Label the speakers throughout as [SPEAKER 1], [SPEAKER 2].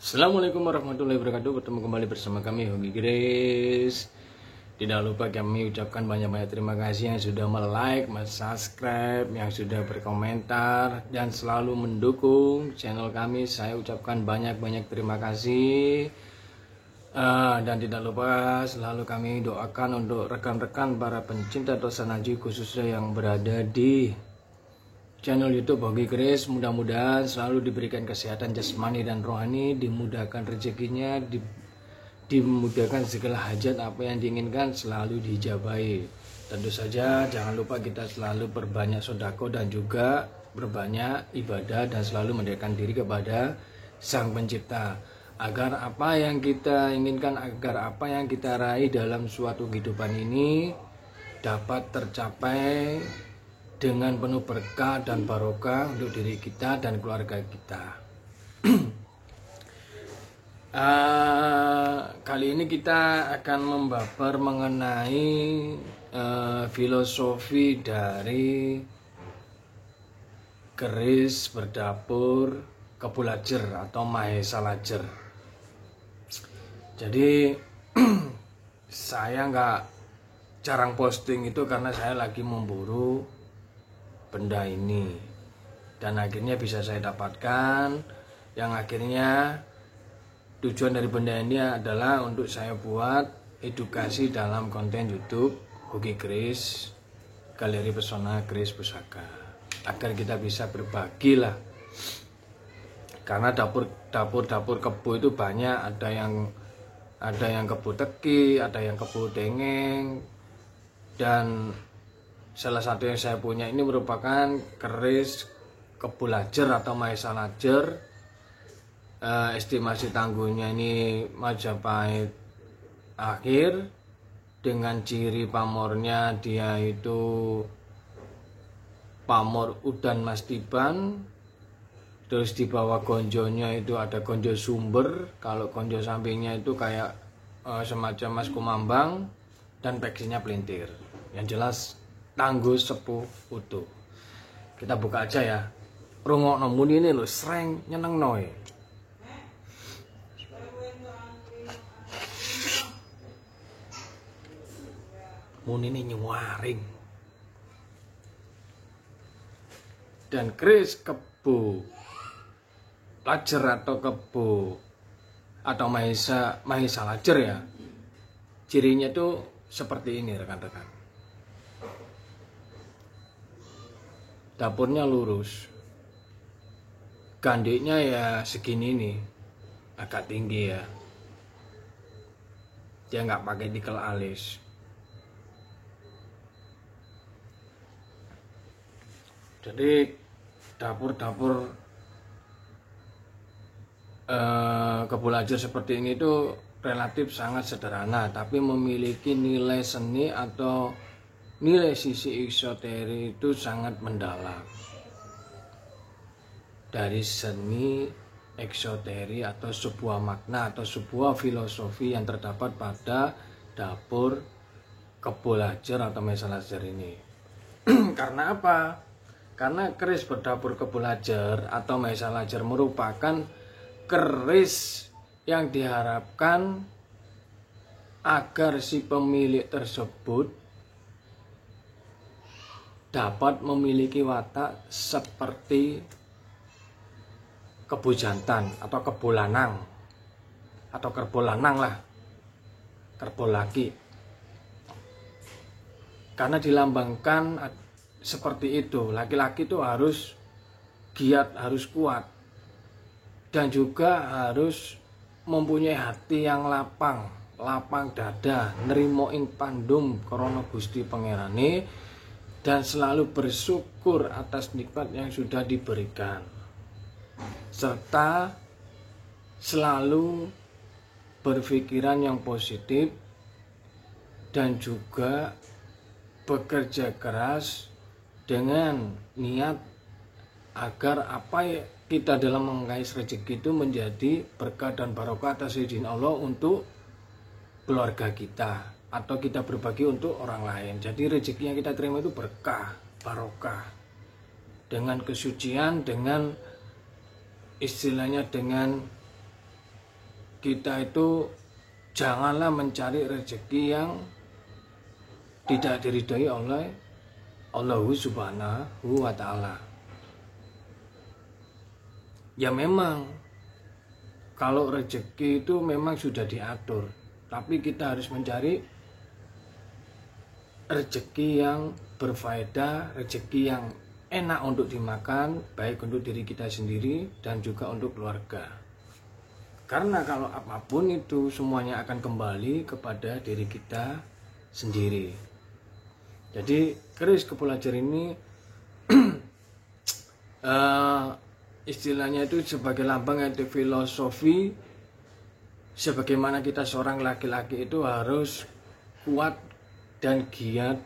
[SPEAKER 1] Assalamualaikum warahmatullahi wabarakatuh. Bertemu kembali bersama kami Hoki Grace. Tidak lupa kami ucapkan banyak-banyak terima kasih yang sudah like, subscribe, yang sudah berkomentar dan selalu mendukung channel kami. Saya ucapkan banyak-banyak terima kasih. Dan tidak lupa selalu kami doakan untuk rekan-rekan para pencinta Tosanaji khususnya yang berada di channel YouTube Hoki Grace, mudah-mudahan selalu diberikan kesehatan jasmani dan rohani, dimudahkan rezekinya, dimudahkan segala hajat apa yang diinginkan selalu dijabahi. Tentu saja jangan lupa kita selalu berbanyak sodako dan juga berbanyak ibadah dan selalu mendekatkan diri kepada Sang Pencipta agar apa yang kita inginkan, agar apa yang kita raih dalam suatu kehidupan ini dapat tercapai dengan penuh berkah dan barokah untuk diri kita dan keluarga kita. Kali ini kita akan membabar mengenai filosofi dari keris berdapur kebulajer atau mahesa lajer. Jadi saya jarang posting itu karena saya lagi memburu benda ini dan akhirnya bisa saya dapatkan, yang akhirnya tujuan dari benda ini adalah untuk saya buat edukasi dalam konten YouTube Hoki Grace Galeri Pesona Grace Pusaka agar kita bisa berbagi lah, karena dapur kebo itu banyak, ada yang kebo teki, ada yang kebo dengeng, dan salah satu yang saya punya ini merupakan keris kebulajer atau mahesa lajer. Estimasi tangguhnya ini Majapahit akhir, dengan ciri pamornya dia itu pamor udan mas tiban. Terus di bawah gonjonya itu ada gonjo sumber, kalau gonjo sampingnya itu kayak semacam mas kumambang, dan peksinya pelintir. Yang jelas tangguh sepuh utuh. Kita buka aja ya. Rungokno muni ini lho sreng nyenengno. Muni ini nyuwaring. Dan keris kebo lajer atau kebo atau mahesa lajer ya. Cirinya tuh seperti ini rekan-rekan. Dapurnya lurus, gandiknya ya segini nih, agak tinggi ya. Dia nggak pakai nikel alis. Jadi dapur kebulajer seperti ini tuh relatif sangat sederhana, tapi memiliki nilai seni atau nilai sisi eksoteri itu sangat mendalam. Dari seni eksoteri atau sebuah makna atau sebuah filosofi yang terdapat pada dapur kebulajer atau mahesa lajer ini. Karena apa? Karena keris berdapur kebulajer atau mahesa lajer merupakan keris yang diharapkan agar si pemilik tersebut dapat memiliki watak seperti kebo jantan atau kebo lanang atau kerbo lanang lah, kerbo laki, karena dilambangkan seperti itu. Laki-laki itu harus giat, harus kuat, dan juga harus mempunyai hati yang lapang dada, nerimoin pandum krana Gusti Pangerane, dan selalu bersyukur atas nikmat yang sudah diberikan, serta selalu berpikiran yang positif dan juga bekerja keras dengan niat agar apa kita dalam mengais rezeki itu menjadi berkah dan barokah atas izin Allah untuk keluarga kita, atau kita berbagi untuk orang lain. Jadi rezeki yang kita terima itu berkah, barokah, dengan kesucian, dengan istilahnya dengan kita itu janganlah mencari rezeki yang tidak diridhoi oleh Allah Subhanahu wa Ta'ala. Ya memang kalau rezeki itu memang sudah diatur, tapi kita harus mencari rezeki yang berfaedah, rezeki yang enak untuk dimakan, baik untuk diri kita sendiri dan juga untuk keluarga. Karena kalau apapun itu semuanya akan kembali kepada diri kita sendiri. Jadi keris Kepelajar ini istilahnya itu sebagai lambang yaitu filosofi sebagaimana kita seorang laki-laki itu harus kuat dan giat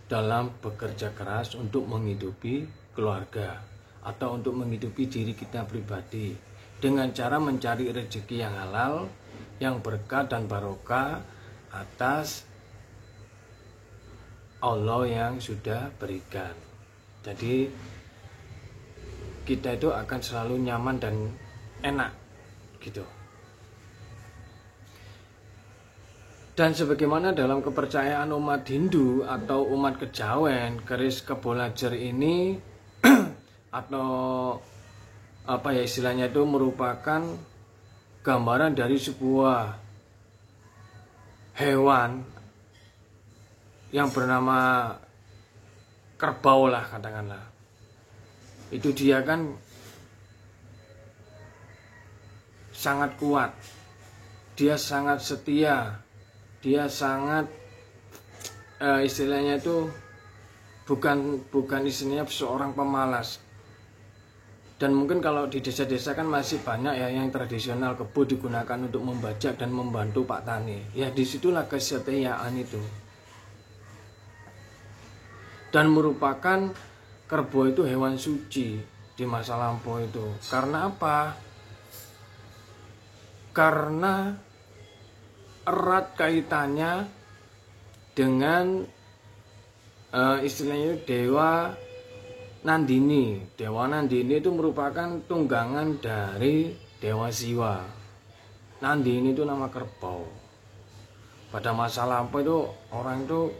[SPEAKER 1] dalam bekerja keras untuk menghidupi keluarga atau untuk menghidupi diri kita pribadi dengan cara mencari rezeki yang halal, yang berkah dan barokah atas Allah yang sudah berikan. Jadi kita itu akan selalu nyaman dan enak gitu. Dan sebagaimana dalam kepercayaan umat Hindu atau umat Kejawen, keris Kepelajar ini atau apa ya istilahnya itu merupakan gambaran dari sebuah hewan yang bernama kerbau lah katakanlah. Itu dia kan sangat kuat, dia sangat setia, dia sangat istilahnya itu bukan istilahnya seorang pemalas. Dan mungkin kalau di desa-desa kan masih banyak ya yang tradisional kebo digunakan untuk membajak dan membantu Pak Tani. Ya disitulah kesetiaan itu. Dan merupakan kerbau itu hewan suci di masa lampau itu. Karena apa? Karena erat kaitannya dengan istilahnya Dewa Nandini. Dewa Nandini itu merupakan tunggangan dari Dewa Siwa. Nandini itu nama kerbau. Pada masa lampau itu orang itu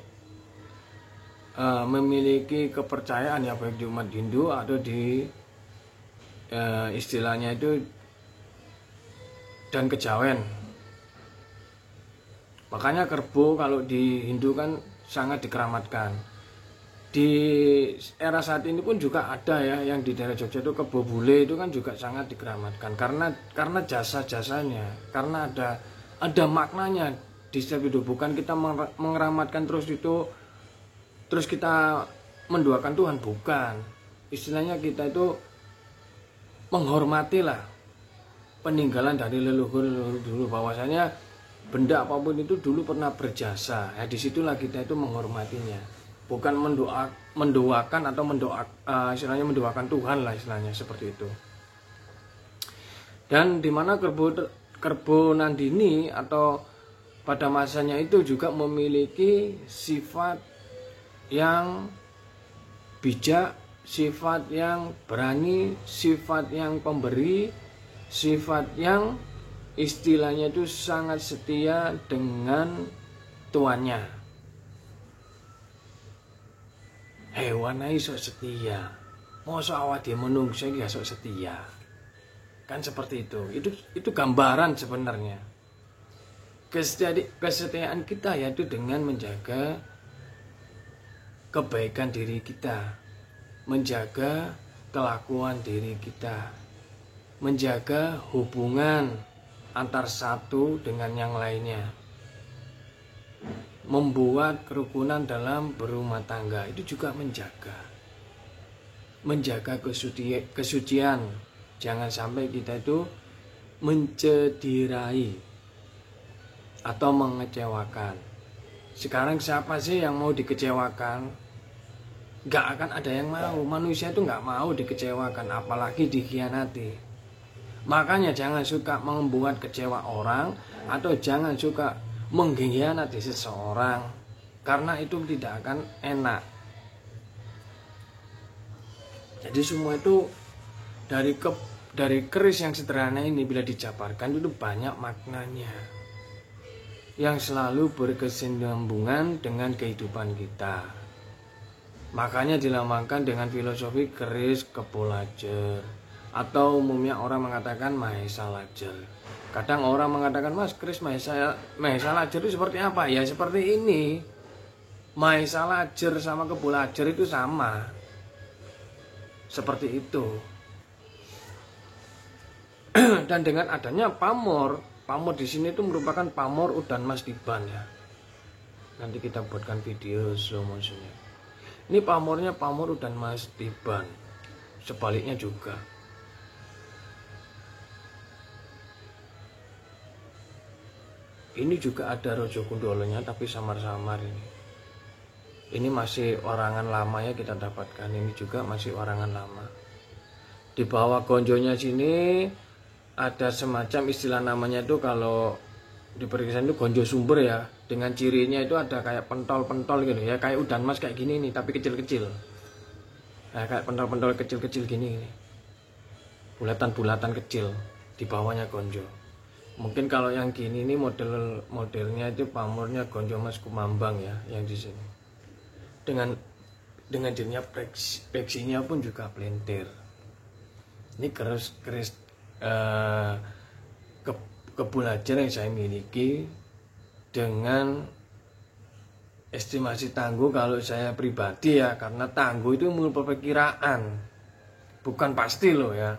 [SPEAKER 1] memiliki kepercayaan ya baik di umat Hindu atau di istilahnya itu dan Kejawen. Makanya kerbau kalau di Hindu kan sangat dikeramatkan. Di era saat ini pun juga ada ya yang di daerah Jogja itu kebo bule itu kan juga sangat dikeramatkan karena jasa-jasanya, karena ada maknanya di setiap hidup. Bukan kita mengeramatkan terus kita mendoakan Tuhan, bukan. Istilahnya kita itu menghormatilah peninggalan dari leluhur dulu, bahwasanya benda apapun itu dulu pernah berjasa. Ya disitulah kita itu menghormatinya. Bukan mendoakan atau istilahnya mendoakan Tuhan lah istilahnya seperti itu. Dan di mana kerbau Nandini atau pada masanya itu juga memiliki sifat yang bijak, sifat yang berani, sifat yang pemberi, sifat yang istilahnya itu sangat setia dengan tuannya. Hewan iso setia, mosok awak dhewe menungso iki iso setia. Kan seperti itu. Itu gambaran sebenarnya. Kesetiaan kita yaitu dengan menjaga kebaikan diri kita, menjaga kelakuan diri kita, menjaga hubungan antar satu dengan yang lainnya, membuat kerukunan dalam berumah tangga. Itu juga menjaga kesucian. Jangan sampai kita itu mencederai atau mengecewakan. Sekarang siapa sih yang mau dikecewakan? Gak akan ada yang mau. Manusia itu gak mau dikecewakan, apalagi dikhianati. Makanya jangan suka membuat kecewa orang, atau jangan suka mengkhianati seseorang, karena itu tidak akan enak. Jadi semua itu dari keris yang sederhana ini bila dijabarkan itu banyak maknanya yang selalu berkesinambungan dengan kehidupan kita. Makanya dilambangkan dengan filosofi keris Kebo Lajer, atau umumnya orang mengatakan Mahesa Lajer. Kadang orang mengatakan, Mas, keris Mahesa Lajer itu seperti apa? Ya seperti ini. Mahesa Lajer sama Kebo Lajer itu sama. Seperti itu. Dan dengan adanya pamor di sini itu merupakan pamor Udan Mas Tiban ya. Nanti kita buatkan video slow motionnya. Ini pamornya pamor Udan Mas Tiban. Sebaliknya juga. Ini juga ada Rojo Kundolonya tapi samar-samar ini. Ini masih orangan lama ya kita dapatkan. Ini juga masih orangan lama. Di bawah gonjonya sini ada semacam istilah namanya itu kalau di perkisan itu gonjo sumber ya. Dengan cirinya itu ada kayak pentol-pentol gitu ya. Kayak udan mas kayak gini nih tapi kecil-kecil. Nah, kayak pentol-pentol kecil-kecil gini. Bulatan-bulatan kecil di bawahnya gonjo. Mungkin kalau yang gini ini modelnya itu pamornya gonjo mas Kumambang ya yang di sini. Dengan dirinya peksinya pun juga pelintir. Ini keris Kebo Lajer yang saya miliki dengan estimasi tangguh kalau saya pribadi ya, karena tangguh itu merupakan perkiraan, bukan pasti loh ya.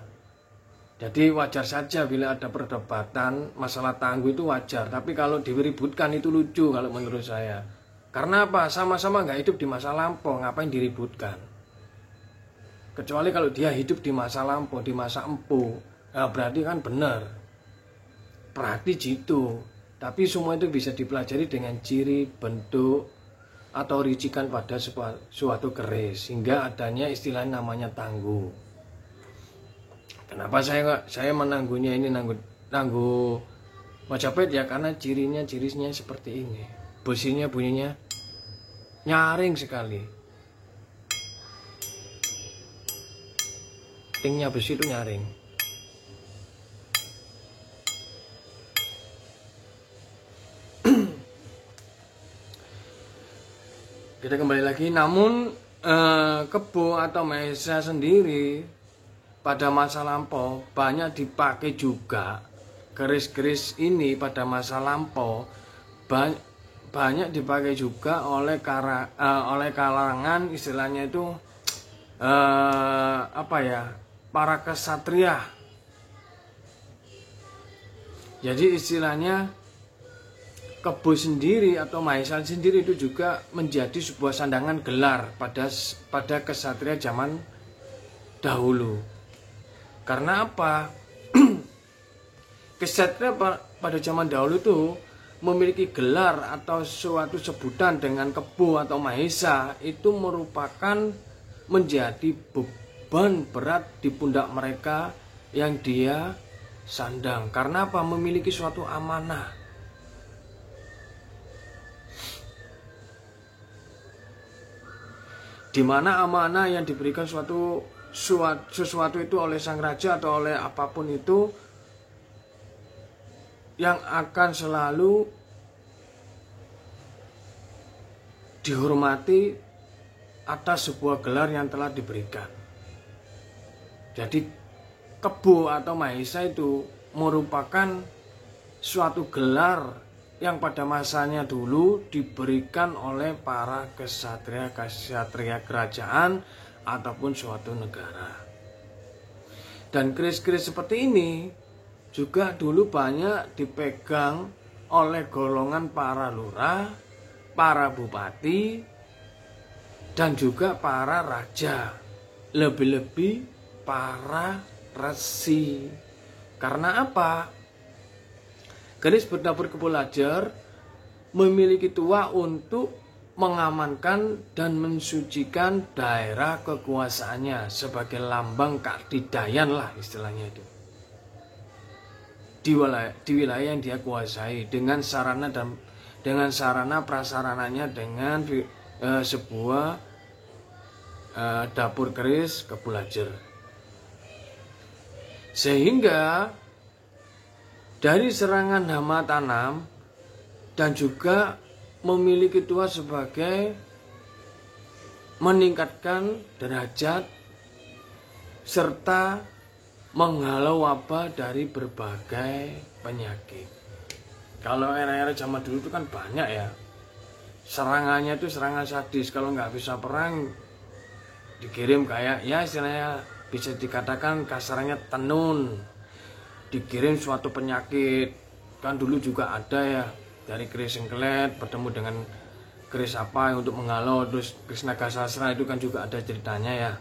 [SPEAKER 1] Jadi wajar saja bila ada perdebatan masalah tangguh itu wajar, tapi kalau diributkan itu lucu kalau menurut saya. Karena apa? Sama-sama nggak hidup di masa lampau, ngapain diributkan? Kecuali kalau dia hidup di masa lampau, di masa empu, nah berarti kan benar. Berarti gitu. Tapi semua itu bisa dipelajari dengan ciri, bentuk, atau ricikan pada suatu keris, sehingga adanya istilah namanya tangguh. Kenapa saya menangguhnya ini nangguh Majapahit ya, karena cirinya seperti ini. Besinya bunyinya nyaring sekali. Tingnya besi itu nyaring. Kita kembali lagi, namun Kebo atau Mahesa sendiri pada masa lampau banyak dipakai juga. Keris-keris ini pada masa lampau banyak dipakai juga oleh kalangan istilahnya itu para kesatria. Jadi istilahnya Kebo sendiri atau Mahesa sendiri itu juga menjadi sebuah sandangan gelar pada kesatria zaman dahulu. Karena apa? Kesatria pada zaman dahulu itu memiliki gelar atau suatu sebutan dengan Kebo atau Mahesa itu merupakan menjadi beban berat di pundak mereka yang dia sandang. Karena apa? Memiliki suatu amanah. Di mana amanah yang diberikan sesuatu itu oleh sang raja atau oleh apapun itu yang akan selalu dihormati atas sebuah gelar yang telah diberikan. Jadi Kebo atau Mahesa itu merupakan suatu gelar yang pada masanya dulu diberikan oleh para kesatria kerajaan ataupun suatu negara. Dan keris-keris seperti ini juga dulu banyak dipegang oleh golongan para lurah, para bupati, dan juga para raja, lebih-lebih para resi. Karena apa? Keris berdapur Kebo Lajer memiliki tuah untuk mengamankan dan mensucikan daerah kekuasaannya sebagai lambang keadilan lah istilahnya itu. Di wilayah yang dia kuasai dengan sarana prasarananya dengan sebuah dapur keris Kebo Lajer. Sehingga dari serangan hama tanam dan juga memiliki tuah sebagai meningkatkan derajat serta menghalau wabah dari berbagai penyakit. Kalau era-era zaman dulu itu kan banyak ya, serangannya itu serangan sadis. Kalau nggak bisa perang dikirim kayak ya istilahnya bisa dikatakan kasarnya tenun, dikirim suatu penyakit. Kan dulu juga ada ya, dari keris sengkelet bertemu dengan keris apa untuk menghalau, terus keris naga sasra itu kan juga ada ceritanya ya.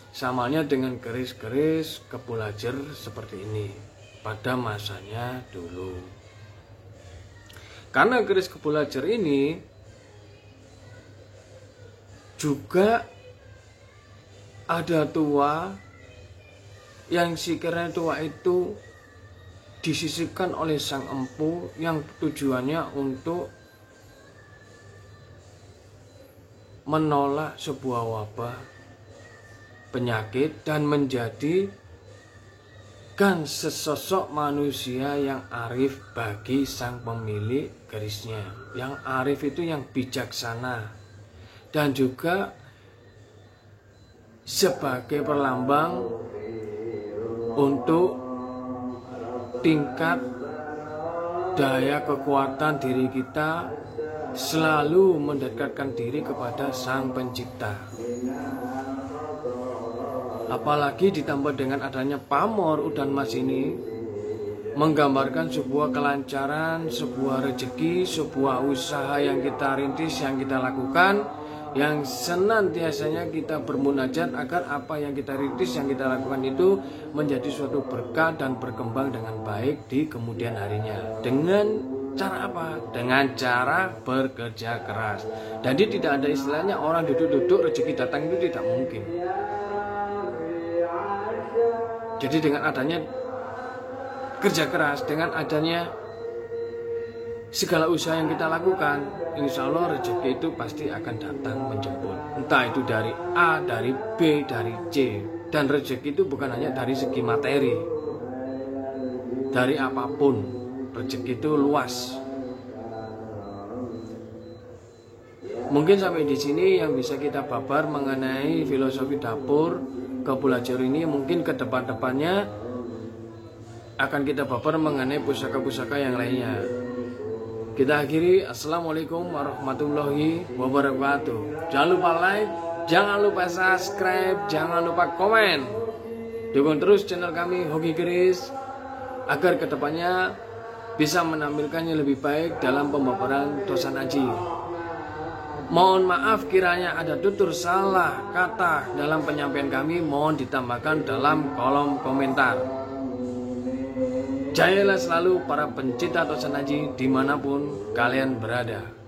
[SPEAKER 1] Samanya dengan keris-keris kebulajer seperti ini pada masanya dulu. Karena keris kebulajer ini juga ada tua yang sekiranya tua itu disisipkan oleh sang empu yang tujuannya untuk menolak sebuah wabah penyakit dan menjadikan sesosok manusia yang arif bagi sang pemilik kerisnya. Yang arif itu yang bijaksana dan juga sebagai perlambang untuk tingkat daya kekuatan diri kita selalu mendekatkan diri kepada Sang Pencipta. Apalagi ditambah dengan adanya pamor udan mas ini menggambarkan sebuah kelancaran, sebuah rezeki, sebuah usaha yang kita rintis, yang kita lakukan, yang senantiasanya kita bermunajat agar apa yang kita rintis, yang kita lakukan itu menjadi suatu berkah dan berkembang dengan baik di kemudian harinya. Dengan cara apa? Dengan cara bekerja keras. Jadi tidak ada istilahnya orang duduk-duduk rezeki datang, itu tidak mungkin. Jadi dengan adanya kerja keras, dengan adanya segala usaha yang kita lakukan, insya Allah rezeki itu pasti akan datang menjemput. Entah itu dari A, dari B, dari C. Dan rezeki itu bukan hanya dari segi materi, dari apapun. Rezeki itu luas. Mungkin sampai di sini yang bisa kita babar mengenai filosofi dapur kebulajer ini. Mungkin ke depan-depannya akan kita babar mengenai pusaka-pusaka yang lainnya. Kita akhiri. Assalamualaikum warahmatullahi wabarakatuh. Jangan lupa like, jangan lupa subscribe, jangan lupa komen. Dukung terus channel kami Hoki Keris agar kedepannya bisa menampilkannya lebih baik dalam pembabaran dosa aji. Mohon maaf kiranya ada tutur salah kata dalam penyampaian kami, mohon ditambahkan dalam kolom komentar. Jayalah selalu para pencinta dosa aji dimanapun kalian berada.